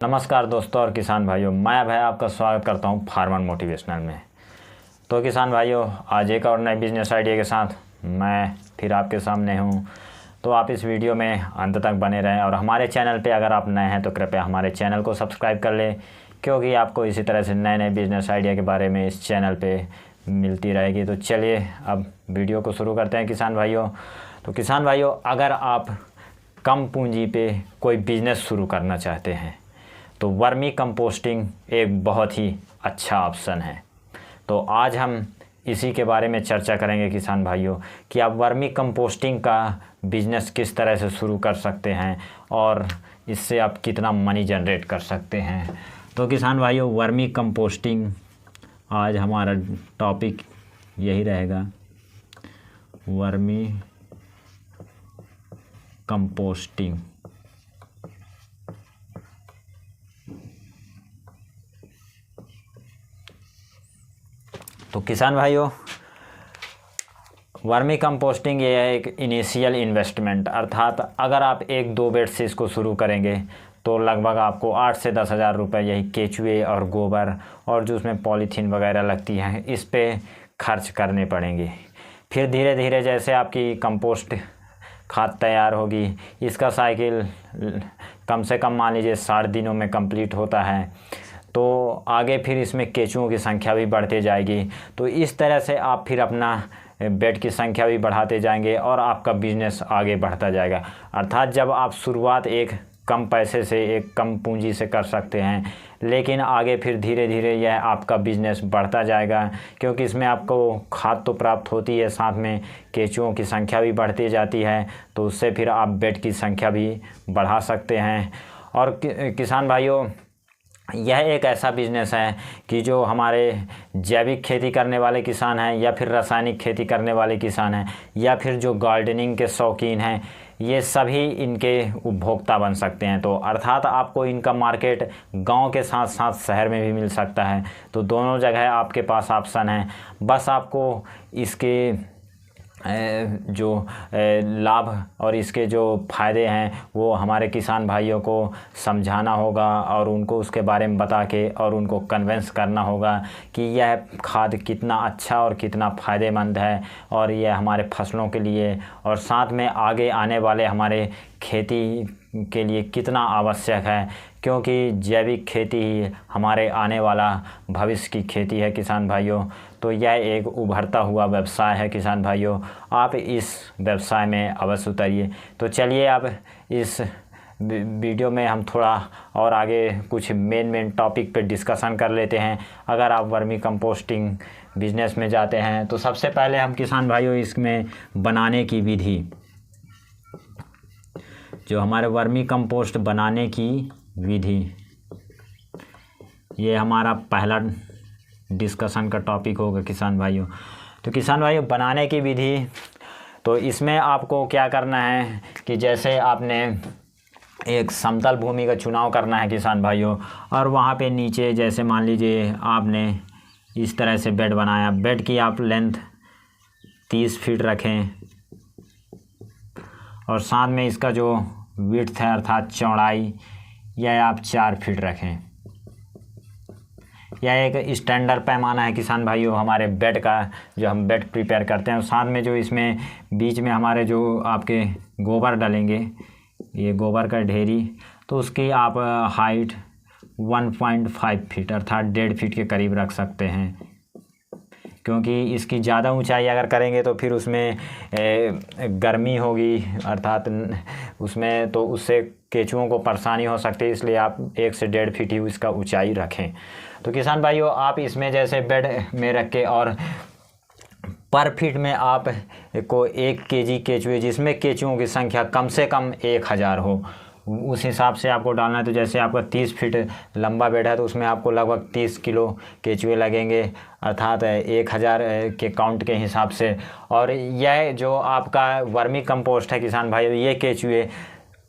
नमस्कार दोस्तों और किसान भाइयों, मैं भाई आपका स्वागत करता हूं फार्मर मोटिवेशनल में। तो किसान भाइयों, आज एक और नए बिजनेस आइडिया के साथ मैं फिर आपके सामने हूं। तो आप इस वीडियो में अंत तक बने रहें और हमारे चैनल पे अगर आप नए हैं तो कृपया हमारे चैनल को सब्सक्राइब कर लें, क्योंकि आपको इसी तरह से नए नए बिजनेस आइडिया के बारे में इस चैनल पर मिलती रहेगी। तो चलिए अब वीडियो को शुरू करते हैं किसान भाइयों। तो किसान भाइयों, अगर आप कम पूंजी पे कोई बिज़नेस शुरू करना चाहते हैं तो वर्मी कंपोस्टिंग एक बहुत ही अच्छा ऑप्शन है। तो आज हम इसी के बारे में चर्चा करेंगे किसान भाइयों कि आप वर्मी कंपोस्टिंग का बिज़नेस किस तरह से शुरू कर सकते हैं और इससे आप कितना मनी जनरेट कर सकते हैं। तो किसान भाइयों, वर्मी कंपोस्टिंग आज हमारा टॉपिक यही रहेगा, वर्मी कंपोस्टिंग। तो किसान भाइयों, वर्मी कंपोस्टिंग ये है एक इनिशियल इन्वेस्टमेंट, अर्थात अगर आप 1-2 बेड से इसको शुरू करेंगे तो लगभग आपको 8 से 10 हज़ार रुपये यही केचुए और गोबर और जो उसमें पॉलीथीन वगैरह लगती हैं इस पे खर्च करने पड़ेंगे। फिर धीरे धीरे जैसे आपकी कंपोस्ट खाद तैयार होगी, इसका साइकिल कम से कम मान लीजिए 60 दिनों में कंप्लीट होता है, तो आगे फिर इसमें केंचुओं की संख्या भी बढ़ती जाएगी। तो इस तरह से आप फिर अपना बेड की संख्या भी बढ़ाते जाएंगे और आपका बिजनेस आगे बढ़ता जाएगा। अर्थात जब आप शुरुआत एक कम पैसे से, एक कम पूंजी से कर सकते हैं, लेकिन आगे फिर धीरे धीरे यह आपका बिजनेस बढ़ता जाएगा, क्योंकि इसमें आपको खाद तो प्राप्त होती है, साथ में केंचुओं की संख्या भी बढ़ती जाती है, तो उससे फिर आप बेड की संख्या भी बढ़ा सकते हैं। और किसान भाइयों, यह एक ऐसा बिज़नेस है कि जो हमारे जैविक खेती करने वाले किसान हैं या फिर रासायनिक खेती करने वाले किसान हैं या फिर जो गार्डनिंग के शौकीन हैं, ये सभी इनके उपभोक्ता बन सकते हैं। तो अर्थात आपको इनका मार्केट गांव के साथ साथ शहर में भी मिल सकता है। तो दोनों जगह आपके पास ऑप्शन है, बस आपको इसके जो लाभ और इसके जो फ़ायदे हैं वो हमारे किसान भाइयों को समझाना होगा और उनको उसके बारे में बता के और उनको कन्विंस करना होगा कि यह खाद कितना अच्छा और कितना फ़ायदेमंद है और यह हमारे फसलों के लिए और साथ में आगे आने वाले हमारे खेती के लिए कितना आवश्यक है, क्योंकि जैविक खेती ही हमारे आने वाला भविष्य की खेती है किसान भाइयों। तो यह एक उभरता हुआ व्यवसाय है किसान भाइयों, आप इस व्यवसाय में अवश्य उतरिए। तो चलिए अब इस वीडियो में हम थोड़ा और आगे कुछ मेन टॉपिक पे डिस्कशन कर लेते हैं। अगर आप वर्मी कंपोस्टिंग बिजनेस में जाते हैं तो सबसे पहले हम किसान भाइयों इसमें बनाने की विधि, जो हमारे वर्मी कंपोस्ट बनाने की विधि, ये हमारा पहला डिस्कशन का टॉपिक होगा किसान भाइयों। तो किसान भाइयों, बनाने की विधि, तो इसमें आपको क्या करना है कि जैसे आपने एक समतल भूमि का चुनाव करना है किसान भाइयों, और वहाँ पे नीचे जैसे मान लीजिए आपने इस तरह से बेड बनाया, बेड की आप लेंथ 30 फीट रखें और साथ में इसका जो विड्थ है अर्थात चौड़ाई, यह आप 4 फीट रखें। यह एक स्टैंडर्ड पैमाना है किसान भाइयों हमारे बेड का, जो हम बेड प्रिपेयर करते हैं। साथ में जो इसमें बीच में हमारे जो आपके गोबर डालेंगे, ये गोबर का ढेरी, तो उसकी आप हाइट 1.5 फीट अर्थात 1.5 फीट के करीब रख सकते हैं, क्योंकि इसकी ज़्यादा ऊंचाई अगर करेंगे तो फिर उसमें गर्मी होगी, अर्थात उसमें तो उससे केंचुओं को परेशानी हो सकती है, इसलिए आप 1 से 1.5 फीट ही इसका ऊंचाई रखें। तो किसान भाइयों, आप इसमें जैसे बेड में रख के और पर फीट में आप को 1 केजी केचुए, जिसमें केचुओं की संख्या कम से कम 1000 हो, उस हिसाब से आपको डालना है। तो जैसे आपका 30 फीट लंबा बेड है तो उसमें आपको लगभग 30 किलो केचुए लगेंगे, अर्थात 1000 के काउंट के हिसाब से। और यह जो आपका वर्मी कंपोस्ट है किसान भाई, ये केचुए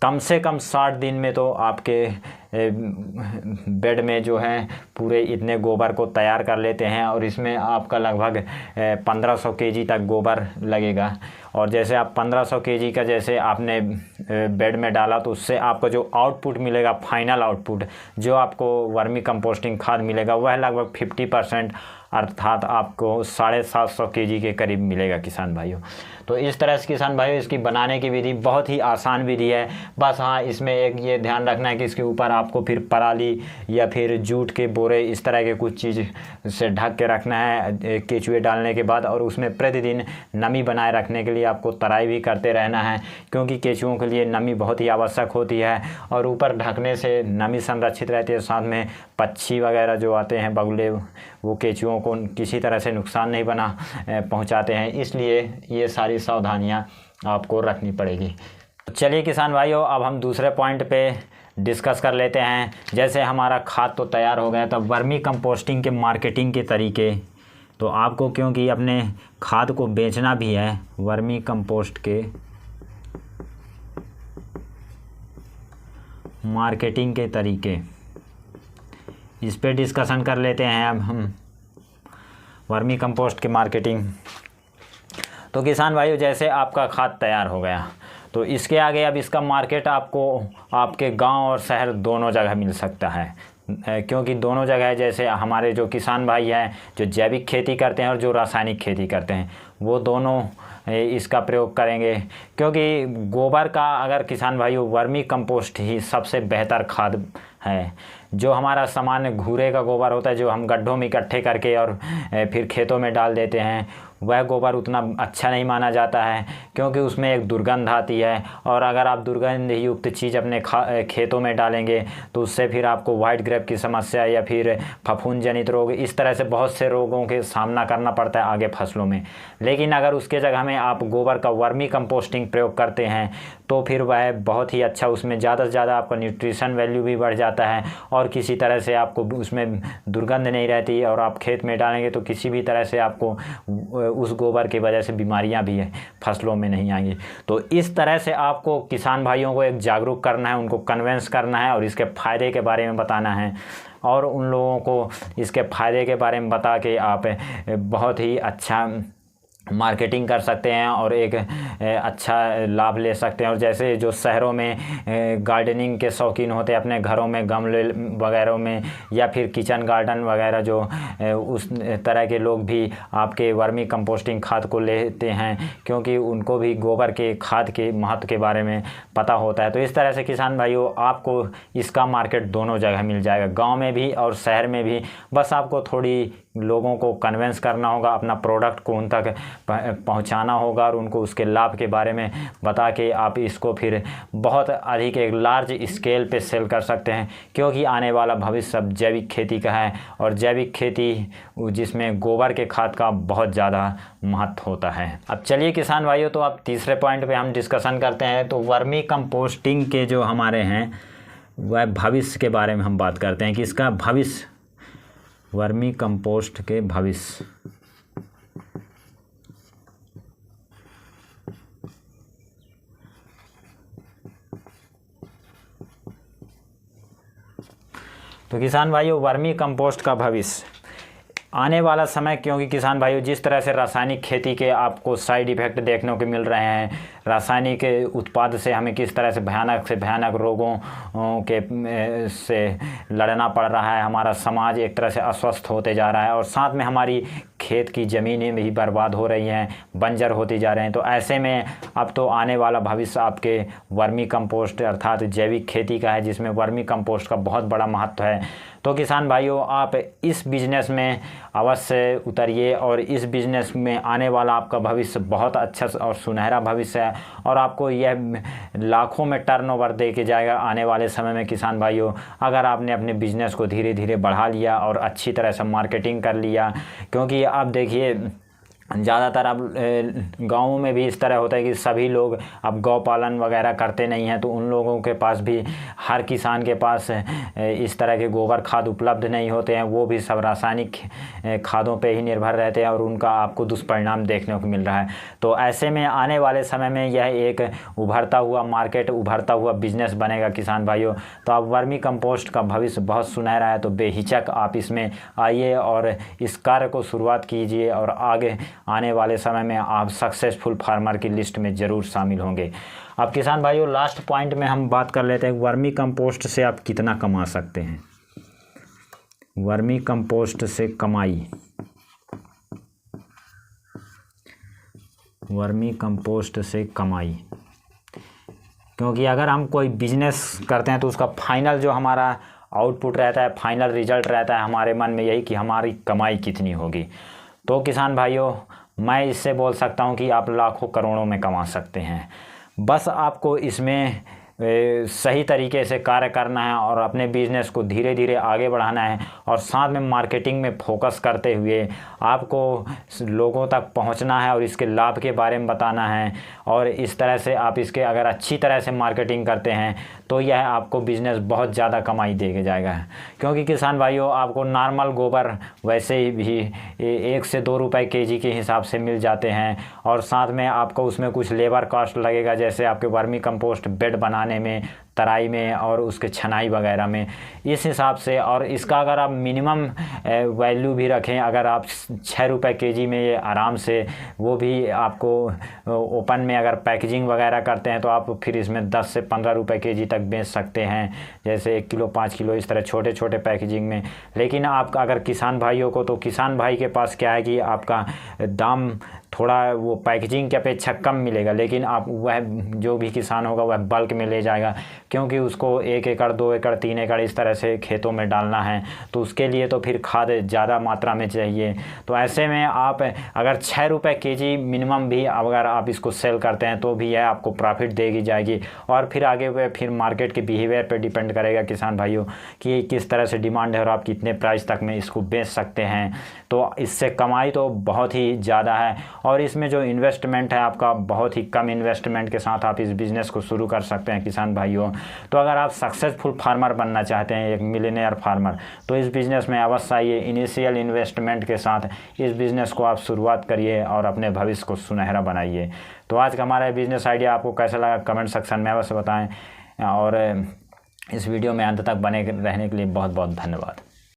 कम से कम 60 दिन में तो आपके बेड में जो है पूरे इतने गोबर को तैयार कर लेते हैं और इसमें आपका लगभग 1500 केजी तक गोबर लगेगा। और जैसे आप 1500 केजी का जैसे आपने बेड में डाला तो उससे आपको जो आउटपुट मिलेगा, फाइनल आउटपुट जो आपको वर्मी कंपोस्टिंग खाद मिलेगा वह लगभग 50% अर्थात आपको 750 केजी के करीब मिलेगा किसान भाइयों। तो इस तरह से किसान भाइयों इसकी बनाने की विधि बहुत ही आसान विधि है। बस हाँ, इसमें एक ये ध्यान रखना है कि इसके ऊपर आपको फिर पराली या फिर जूट के बोरे इस तरह के कुछ चीज़ से ढक के रखना है केचुए डालने के बाद, और उसमें प्रतिदिन नमी बनाए रखने के लिए आपको तराई भी करते रहना है, क्योंकि केचुओं के लिए नमी बहुत ही आवश्यक होती है। और ऊपर ढकने से नमी संरक्षित रहती है, साथ में पक्षी वगैरह जो आते हैं बगुले वो केचुओं को किसी तरह से नुकसान नहीं पहुंचाते हैं, इसलिए ये सारी सावधानियां आपको रखनी पड़ेगी। चलिए किसान भाइयों, अब हम दूसरे पॉइंट पे डिस्कस कर लेते हैं। जैसे हमारा खाद तो तैयार हो गया, तो वर्मी कंपोस्टिंग के मार्केटिंग के तरीके, तो आपको क्योंकि अपने खाद को बेचना भी है, वर्मी कंपोस्ट के मार्केटिंग के तरीके इस पे डिस्कशन कर लेते हैं अब हम, वर्मी कंपोस्ट की मार्केटिंग। तो किसान भाइयों, जैसे आपका खाद तैयार हो गया तो इसके आगे अब इसका मार्केट आपको आपके गांव और शहर दोनों जगह मिल सकता है, क्योंकि दोनों जगह जैसे हमारे जो किसान भाई हैं जो जैविक खेती करते हैं और जो रासायनिक खेती करते हैं वो दोनों इसका प्रयोग करेंगे। क्योंकि गोबर का अगर किसान भाइयों वर्मी कंपोस्ट ही सबसे बेहतर खाद है। जो हमारा सामान्य घूरे का गोबर होता है जो हम गड्ढों में इकट्ठे करके और फिर खेतों में डाल देते हैं, वह गोबर उतना अच्छा नहीं माना जाता है, क्योंकि उसमें एक दुर्गंध आती है। और अगर आप दुर्गंध युक्त चीज़ अपने खेतों में डालेंगे तो उससे फिर आपको वाइट ग्रेप की समस्या या फिर फफूंद जनित रोग, इस तरह से बहुत से रोगों के सामना करना पड़ता है आगे फसलों में। लेकिन अगर उसके जगह में आप गोबर का वर्मी कंपोस्टिंग प्रयोग करते हैं तो फिर वह बहुत ही अच्छा, उसमें ज़्यादा से ज़्यादा आपका न्यूट्रिशन वैल्यू भी बढ़ जाता है और किसी तरह से आपको उसमें दुर्गंध नहीं रहती, और आप खेत में डालेंगे तो किसी भी तरह से आपको उस गोबर की वजह से बीमारियां भी फसलों में नहीं आएंगी। तो इस तरह से आपको किसान भाइयों को एक जागरूक करना है, उनको कन्वेंस करना है और इसके फ़ायदे के बारे में बताना है, और उन लोगों को इसके फ़ायदे के बारे में बता के आप बहुत ही अच्छा मार्केटिंग कर सकते हैं और एक अच्छा लाभ ले सकते हैं। और जैसे जो शहरों में गार्डनिंग के शौकीन होते हैं, अपने घरों में गमले वगैरह में या फिर किचन गार्डन वगैरह, जो उस तरह के लोग भी आपके वर्मी कंपोस्टिंग खाद को लेते हैं, क्योंकि उनको भी गोबर के खाद के महत्व के बारे में पता होता है। तो इस तरह से किसान भाइयों आपको इसका मार्केट दोनों जगह मिल जाएगा, गाँव में भी और शहर में भी। बस आपको थोड़ी लोगों को कन्वेंस करना होगा, अपना प्रोडक्ट को उन तक पहुंचाना होगा और उनको उसके लाभ के बारे में बता के आप इसको फिर बहुत अधिक एक लार्ज स्केल पे सेल कर सकते हैं। क्योंकि आने वाला भविष्य सब जैविक खेती का है, और जैविक खेती जिसमें गोबर के खाद का बहुत ज़्यादा महत्व होता है। अब चलिए किसान भाइयों, तो अब तीसरे पॉइंट पे हम डिस्कशन करते हैं। तो वर्मी कंपोस्टिंग के जो हमारे हैं वह भविष्य के बारे में हम बात करते हैं कि इसका भविष्य, वर्मी कंपोस्ट के भविष्य। तो किसान भाइयों वर्मी कंपोस्ट का भविष्य, आने वाला समय, क्योंकि किसान भाइयों जिस तरह से रासायनिक खेती के आपको साइड इफ़ेक्ट देखने को मिल रहे हैं, रासायनिक उत्पाद से हमें किस तरह से भयानक रोगों के से लड़ना पड़ रहा है, हमारा समाज एक तरह से अस्वस्थ होते जा रहा है और साथ में हमारी खेत की ज़मीनें भी बर्बाद हो रही हैं, बंजर होती जा रहे हैं। तो ऐसे में अब तो आने वाला भविष्य आपके वर्मी कंपोस्ट अर्थात जैविक खेती का है, जिसमें वर्मी कंपोस्ट का बहुत बड़ा महत्व है। तो किसान भाइयों आप इस बिज़नेस में अवश्य उतरिए, और इस बिज़नेस में आने वाला आपका भविष्य बहुत अच्छा और सुनहरा भविष्य है, और आपको यह लाखों में टर्नओवर दे के जाएगा आने वाले समय में किसान भाइयों, अगर आपने अपने बिज़नेस को धीरे धीरे बढ़ा लिया और अच्छी तरह से मार्केटिंग कर लिया। क्योंकि आप देखिए ज़्यादातर अब गाँवों में भी इस तरह होता है कि सभी लोग अब गौ पालन वगैरह करते नहीं हैं, तो उन लोगों के पास भी, हर किसान के पास इस तरह के गोबर खाद उपलब्ध नहीं होते हैं। वो भी सब रासायनिक खादों पे ही निर्भर रहते हैं और उनका आपको दुष्परिणाम देखने को मिल रहा है। तो ऐसे में आने वाले समय में यह एक उभरता हुआ मार्केट, उभरता हुआ बिजनेस बनेगा किसान भाइयों। तो आप वर्मी कंपोस्ट का भविष्य बहुत सुनहरा है, तो बेहिचक आप इसमें आइए और इस कार्य को शुरुआत कीजिए और आगे आने वाले समय में आप सक्सेसफुल फार्मर की लिस्ट में ज़रूर शामिल होंगे। अब किसान भाइयों लास्ट पॉइंट में हम बात कर लेते हैं वर्मी कंपोस्ट से आप कितना कमा सकते हैं। वर्मी कंपोस्ट से कमाई, वर्मी कंपोस्ट से कमाई, क्योंकि अगर हम कोई बिजनेस करते हैं तो उसका फाइनल जो हमारा आउटपुट रहता है, फाइनल रिजल्ट रहता है हमारे मन में यही कि हमारी कमाई कितनी होगी। तो किसान भाइयों मैं इससे बोल सकता हूं कि आप लाखों करोड़ों में कमा सकते हैं। बस आपको इसमें सही तरीके से कार्य करना है और अपने बिज़नेस को धीरे धीरे आगे बढ़ाना है और साथ में मार्केटिंग में फोकस करते हुए आपको लोगों तक पहुंचना है और इसके लाभ के बारे में बताना है। और इस तरह से आप इसके अगर अच्छी तरह से मार्केटिंग करते हैं तो यह आपको बिज़नेस बहुत ज़्यादा कमाई दे जाएगा। क्योंकि किसान भाइयों आपको नॉर्मल गोबर वैसे ही भी 1 से 2 रुपए केजी के हिसाब से मिल जाते हैं और साथ में आपको उसमें कुछ लेबर कॉस्ट लगेगा, जैसे आपके वर्मी कंपोस्ट बेड बनाने में, तराई में और उसके छनाई वगैरह में, इस हिसाब से। और इसका अगर आप मिनिमम वैल्यू भी रखें, अगर आप 6 रुपए केजी में ये आराम से, वो भी आपको ओपन में अगर पैकेजिंग वगैरह करते हैं तो आप फिर इसमें 10 से 15 रुपए केजी तक बेच सकते हैं, जैसे 1 किलो 5 किलो इस तरह छोटे छोटे पैकेजिंग में। लेकिन आप अगर किसान भाइयों को, तो किसान भाई के पास क्या है कि आपका दाम थोड़ा वो पैकेजिंग की अपेक्षा कम मिलेगा, लेकिन आप वह जो भी किसान होगा वह बल्क में ले जाएगा, क्योंकि उसको 1 एकड़ 2 एकड़ 3 एकड़ इस तरह से खेतों में डालना है, तो उसके लिए तो फिर खाद ज़्यादा मात्रा में चाहिए। तो ऐसे में आप अगर 6 रुपए केजी मिनिमम भी अगर आप इसको सेल करते हैं तो भी यह आपको प्रॉफिट देगी जाएगी। और फिर आगे वह फिर मार्केट के बिहेवियर पर डिपेंड करेगा किसान भाइयों कि किस तरह से डिमांड है और आप कितने प्राइस तक में इसको बेच सकते हैं। तो इससे कमाई तो बहुत ही ज़्यादा है और इसमें जो इन्वेस्टमेंट है आपका बहुत ही कम इन्वेस्टमेंट के साथ आप इस बिज़नेस को शुरू कर सकते हैं किसान भाइयों। तो अगर आप सक्सेसफुल फार्मर बनना चाहते हैं, एक मिलियनेयर फार्मर, तो इस बिज़नेस में अवश्य आइए। इनिशियल इन्वेस्टमेंट के साथ इस बिज़नेस को आप शुरुआत करिए और अपने भविष्य को सुनहरा बनाइए। तो आज का हमारा बिज़नेस आइडिया आपको कैसा लगा कमेंट सेक्शन में अवश्य बताएं और इस वीडियो में अंत तक बने रहने के लिए बहुत बहुत धन्यवाद।